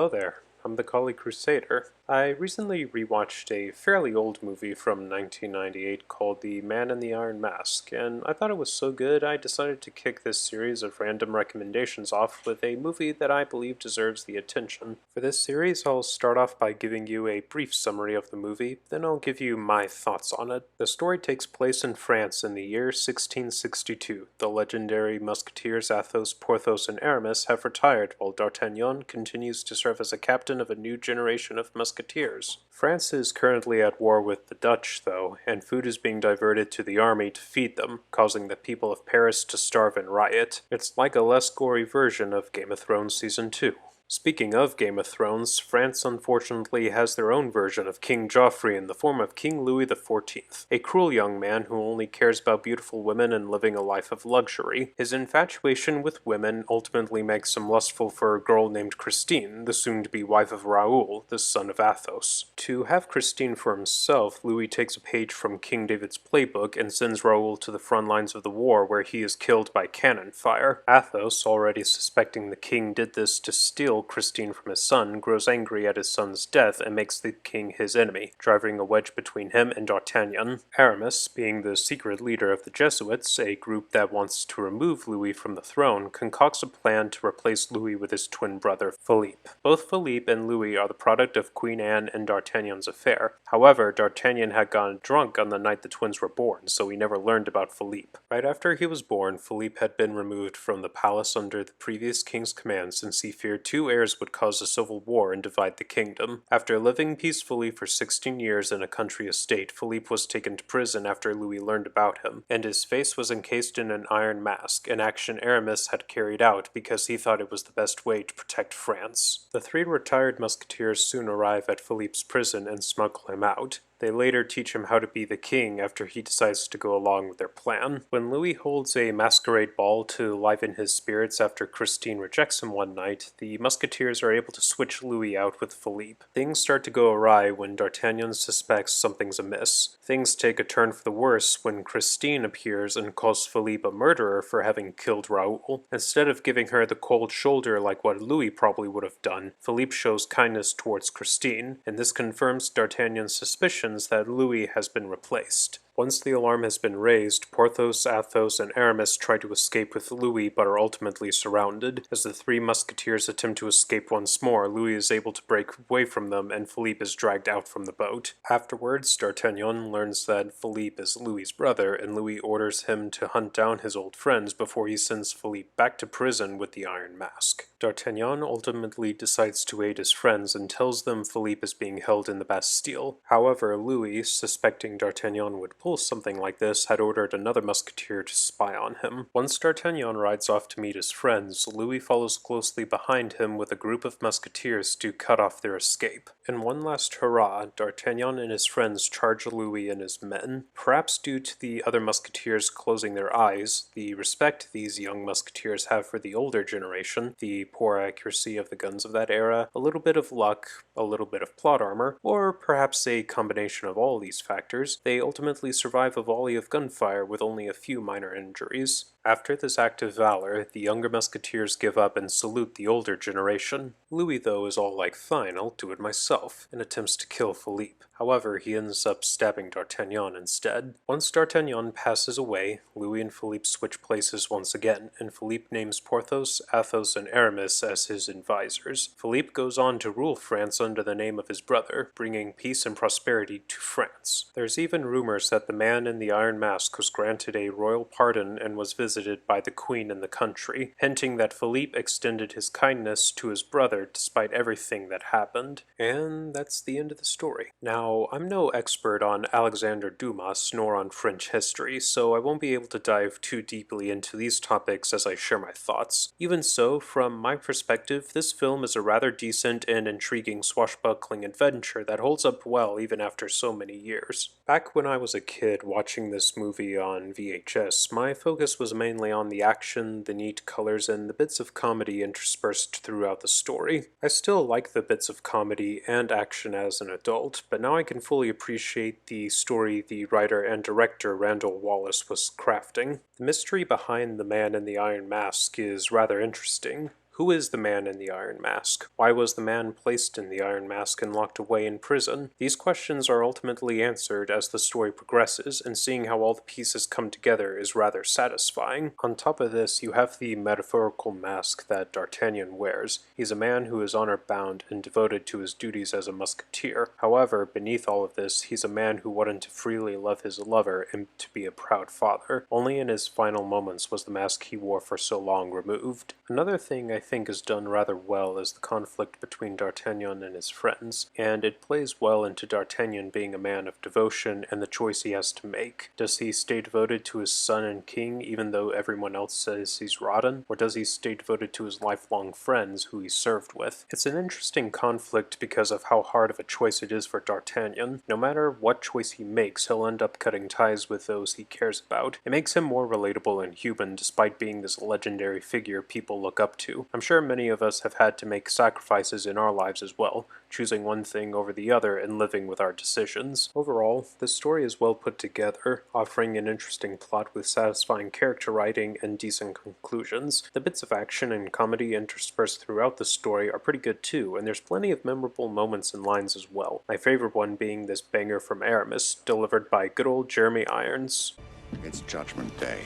Hello there, I'm the Collie Crusader. I recently rewatched a fairly old movie from 1998 called The Man in the Iron Mask, and I thought it was so good I decided to kick this series of random recommendations off with a movie that I believe deserves the attention. For this series, I'll start off by giving you a brief summary of the movie, then I'll give you my thoughts on it. The story takes place in France in the year 1662. The legendary musketeers Athos, Porthos, and Aramis have retired while D'Artagnan continues to serve as a captain of a new generation of musketeers. France is currently at war with the Dutch, though, and food is being diverted to the army to feed them, causing the people of Paris to starve and riot. It's like a less gory version of Game of Thrones Season 2. Speaking of Game of Thrones, France unfortunately has their own version of King Joffrey in the form of King Louis XIV, a cruel young man who only cares about beautiful women and living a life of luxury. His infatuation with women ultimately makes him lustful for a girl named Christine, the soon-to-be wife of Raoul, the son of Athos. To have Christine for himself, Louis takes a page from King David's playbook and sends Raoul to the front lines of the war where he is killed by cannon fire. Athos, already suspecting the king did this to steal Christine from his son, grows angry at his son's death and makes the king his enemy, driving a wedge between him and D'Artagnan. Aramis, being the secret leader of the Jesuits, a group that wants to remove Louis from the throne, concocts a plan to replace Louis with his twin brother, Philippe. Both Philippe and Louis are the product of Queen Anne and D'Artagnan's affair. However, D'Artagnan had gone drunk on the night the twins were born, so he never learned about Philippe. Right after he was born, Philippe had been removed from the palace under the previous king's command since he feared two heirs would cause a civil war and divide the kingdom. After living peacefully for 16 years in a country estate, Philippe was taken to prison after Louis learned about him, and his face was encased in an iron mask, an action Aramis had carried out because he thought it was the best way to protect France. The three retired musketeers soon arrive at Philippe's prison and smuggle him out. They later teach him how to be the king after he decides to go along with their plan. When Louis holds a masquerade ball to liven his spirits after Christine rejects him one night, the musketeers are able to switch Louis out with Philippe. Things start to go awry when D'Artagnan suspects something's amiss. Things take a turn for the worse when Christine appears and calls Philippe a murderer for having killed Raoul. Instead of giving her the cold shoulder like what Louis probably would have done, Philippe shows kindness towards Christine, and this confirms D'Artagnan's suspicion that Louis has been replaced. Once the alarm has been raised, Porthos, Athos, and Aramis try to escape with Louis but are ultimately surrounded. As the three musketeers attempt to escape once more, Louis is able to break away from them and Philippe is dragged out from the boat. Afterwards, D'Artagnan learns that Philippe is Louis's brother, and Louis orders him to hunt down his old friends before he sends Philippe back to prison with the Iron Mask. D'Artagnan ultimately decides to aid his friends and tells them Philippe is being held in the Bastille. However, Louis, suspecting D'Artagnan would pull something like this, had ordered another musketeer to spy on him. Once D'Artagnan rides off to meet his friends, Louis follows closely behind him with a group of musketeers to cut off their escape. In one last hurrah, D'Artagnan and his friends charge Louis and his men. Perhaps due to the other musketeers closing their eyes, the respect these young musketeers have for the older generation, the poor accuracy of the guns of that era, a little bit of luck, a little bit of plot armor, or perhaps a combination of all these factors, they ultimately survive a volley of gunfire with only a few minor injuries. After this act of valor, the younger musketeers give up and salute the older generation. Louis, though, is all like, "Fine, I'll do it myself," and attempts to kill Philippe. However, he ends up stabbing D'Artagnan instead. Once D'Artagnan passes away, Louis and Philippe switch places once again, and Philippe names Porthos, Athos, and Aramis as his advisors. Philippe goes on to rule France under the name of his brother, bringing peace and prosperity to France. There's even rumors that the man in the Iron Mask was granted a royal pardon and was visited by the Queen in the country, hinting that Philippe extended his kindness to his brother despite everything that happened. And that's the end of the story. Now, I'm no expert on Alexander Dumas nor on French history, so I won't be able to dive too deeply into these topics as I share my thoughts. Even so, from my perspective, this film is a rather decent and intriguing swashbuckling adventure that holds up well even after so many years. Back when I was a kid watching this movie on VHS, my focus was mainly on the action, the neat colors, and the bits of comedy interspersed throughout the story. I still like the bits of comedy and action as an adult, but now I can fully appreciate the story the writer and director Randall Wallace was crafting. The mystery behind the man in the Iron Mask is rather interesting. Who is the man in the Iron Mask? Why was the man placed in the Iron Mask and locked away in prison? These questions are ultimately answered as the story progresses, and seeing how all the pieces come together is rather satisfying. On top of this, you have the metaphorical mask that D'Artagnan wears. He's a man who is honor-bound and devoted to his duties as a musketeer. However, beneath all of this, he's a man who wanted to freely love his lover and to be a proud father. Only in his final moments was the mask he wore for so long removed. Another thing I think is done rather well is the conflict between D'Artagnan and his friends, and it plays well into D'Artagnan being a man of devotion and the choice he has to make. Does he stay devoted to his son and king even though everyone else says he's rotten, or does he stay devoted to his lifelong friends who he served with? It's an interesting conflict because of how hard of a choice it is for D'Artagnan. No matter what choice he makes, he'll end up cutting ties with those he cares about. It makes him more relatable and human despite being this legendary figure people look up to. I'm sure many of us have had to make sacrifices in our lives as well, choosing one thing over the other and living with our decisions. Overall, the story is well put together, offering an interesting plot with satisfying character writing and decent conclusions. The bits of action and comedy interspersed throughout the story are pretty good too, and there's plenty of memorable moments and lines as well. My favorite one being this banger from Aramis, delivered by good old Jeremy Irons. It's Judgment Day.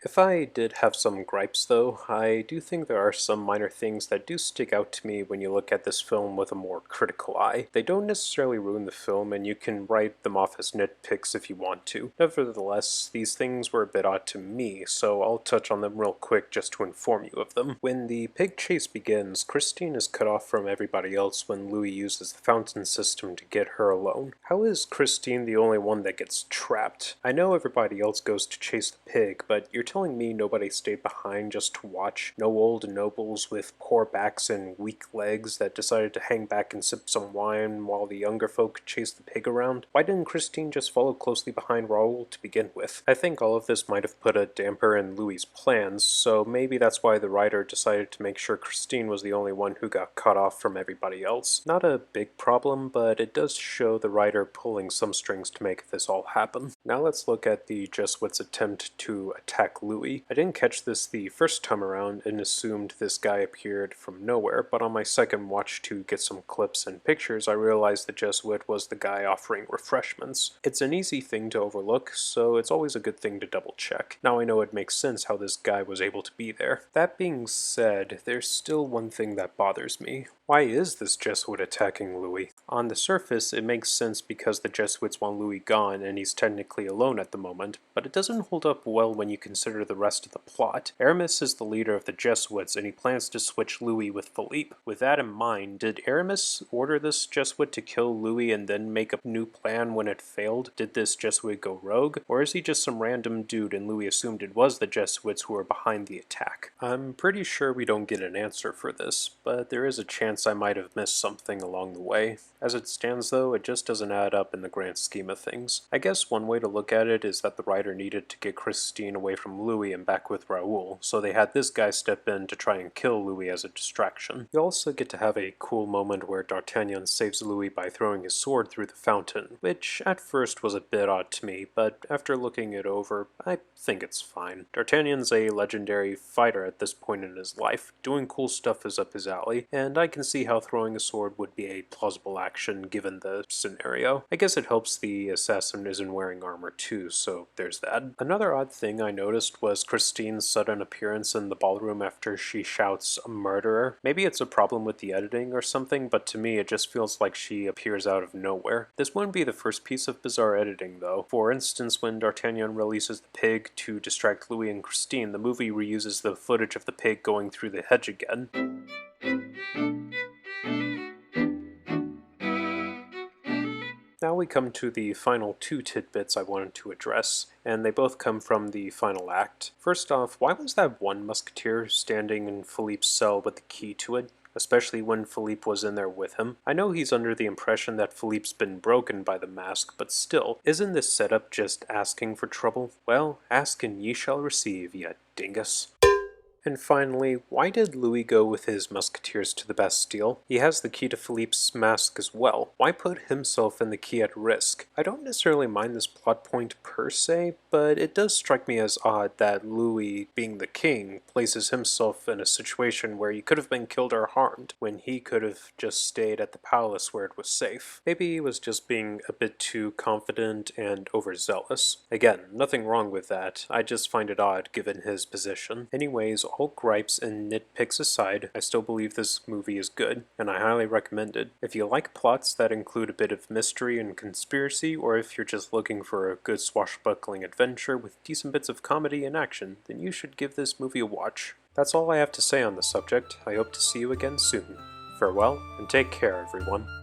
If I did have some gripes though, I do think there are some minor things that do stick out to me when you look at this film with a more critical eye. They don't necessarily ruin the film, and you can write them off as nitpicks if you want to. Nevertheless, these things were a bit odd to me, so I'll touch on them real quick just to inform you of them. When the pig chase begins, Christine is cut off from everybody else when Louis uses the fountain system to get her alone. How is Christine the only one that gets trapped? I know everybody else goes to chase the pig, but you're telling me nobody stayed behind just to watch? No old nobles with poor backs and weak legs that decided to hang back and sip some wine while the younger folk chased the pig around? Why didn't Christine just follow closely behind Raoul to begin with? I think all of this might have put a damper in Louis's plans, so maybe that's why the writer decided to make sure Christine was the only one who got cut off from everybody else. Not a big problem, but it does show the writer pulling some strings to make this all happen. Now let's look at the Jesuits' attempt to attack Louis. I didn't catch this the first time around and assumed this guy appeared from nowhere, but on my second watch to get some clips and pictures, I realized the Jesuit was the guy offering refreshments. It's an easy thing to overlook, so it's always a good thing to double check. Now I know it makes sense how this guy was able to be there. That being said, there's still one thing that bothers me. Why is this Jesuit attacking Louis? On the surface, it makes sense because the Jesuits want Louis gone and he's technically alone at the moment, but it doesn't hold up well when you consider the rest of the plot. Aramis is the leader of the Jesuits and he plans to switch Louis with Philippe. With that in mind, did Aramis order this Jesuit to kill Louis and then make a new plan when it failed? Did this Jesuit go rogue? Or is he just some random dude and Louis assumed it was the Jesuits who were behind the attack? I'm pretty sure we don't get an answer for this, but there is a chance I might have missed something along the way. As it stands though, it just doesn't add up in the grand scheme of things. I guess one way to look at it is that the writer needed to get Christine away from Louis and back with Raoul, so they had this guy step in to try and kill Louis as a distraction. You also get to have a cool moment where D'Artagnan saves Louis by throwing his sword through the fountain, which at first was a bit odd to me, but after looking it over, I think it's fine. D'Artagnan's a legendary fighter at this point in his life. Doing cool stuff is up his alley, and I can see how throwing a sword would be a plausible action given the scenario. I guess it helps the assassin isn't wearing armor too, so there's that. Another odd thing I noticed was Christine's sudden appearance in the ballroom after she shouts "murderer." Maybe it's a problem with the editing or something, but to me it just feels like she appears out of nowhere. This wouldn't be the first piece of bizarre editing though. For instance, when D'Artagnan releases the pig to distract Louis and Christine, the movie reuses the footage of the pig going through the hedge again. Now we come to the final two tidbits I wanted to address, and they both come from the final act. First off, why was that one musketeer standing in Philippe's cell with the key to it? Especially when Philippe was in there with him. I know he's under the impression that Philippe's been broken by the mask, but still, isn't this setup just asking for trouble? Well, ask and ye shall receive, ye dingus. And finally, why did Louis go with his musketeers to the Bastille? He has the key to Philippe's mask as well. Why put himself and the key at risk? I don't necessarily mind this plot point per se, but it does strike me as odd that Louis, being the king, places himself in a situation where he could have been killed or harmed, when he could have just stayed at the palace where it was safe. Maybe he was just being a bit too confident and overzealous. Again, nothing wrong with that, I just find it odd given his position. Anyways, all gripes and nitpicks aside, I still believe this movie is good, and I highly recommend it. If you like plots that include a bit of mystery and conspiracy, or if you're just looking for a good swashbuckling adventure with decent bits of comedy and action, then you should give this movie a watch. That's all I have to say on the subject. I hope to see you again soon. Farewell, and take care, everyone.